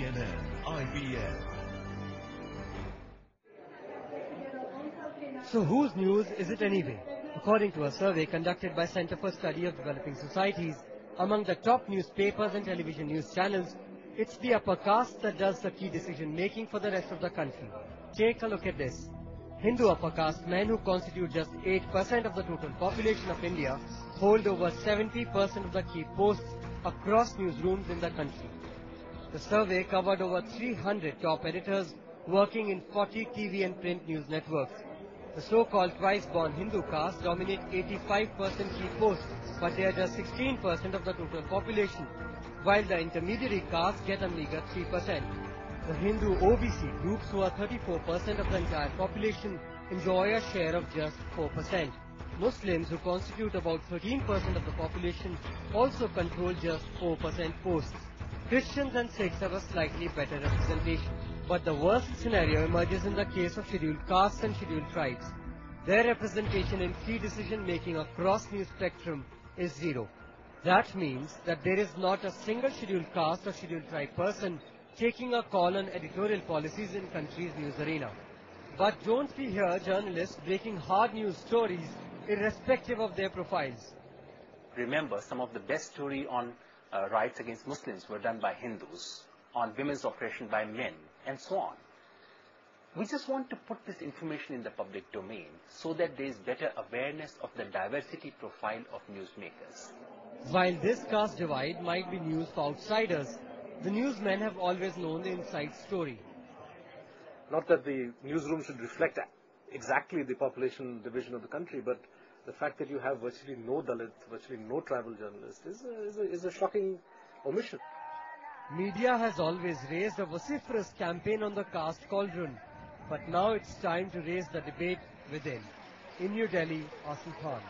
CNN, IBN. So whose news is it anyway? According to a survey conducted by Center for Study of Developing Societies, among the top newspapers and television news channels, it's the upper caste that does the key decision-making for the rest of the country. Take a look at this. Hindu upper caste men, who constitute just 8% of the total population of India, hold over 70% of the key posts across newsrooms in the country. The survey covered over 300 top editors working in 40 TV and print news networks. The so-called twice-born Hindu caste dominate 85% key posts, but they are just 16% of the total population, while the intermediary castes get a meager 3%. The Hindu OBC groups, who are 34% of the entire population, enjoy a share of just 4%. Muslims, who constitute about 13% of the population, also control just 4% posts. Christians and Sikhs have a slightly better representation. But the worst scenario emerges in the case of scheduled castes and scheduled tribes. Their representation in key decision-making across news spectrum is zero. That means that there is not a single scheduled caste or scheduled tribe person taking a call on editorial policies in country's news arena. But don't we hear journalists breaking hard news stories irrespective of their profiles? Remember, some of the best stories on riots against Muslims were done by Hindus, on women's oppression by men, and so on. We just want to put this information in the public domain so that there is better awareness of the diversity profile of newsmakers. While this caste divide might be news for outsiders, the newsmen have always known the inside story. Not that the newsroom should reflect exactly the population division of the country, but the fact that you have virtually no Dalit, virtually no tribal journalists is a shocking omission. Media has always raised a vociferous campaign on the caste cauldron, but now it's time to raise the debate within. In New Delhi, Asim Khan.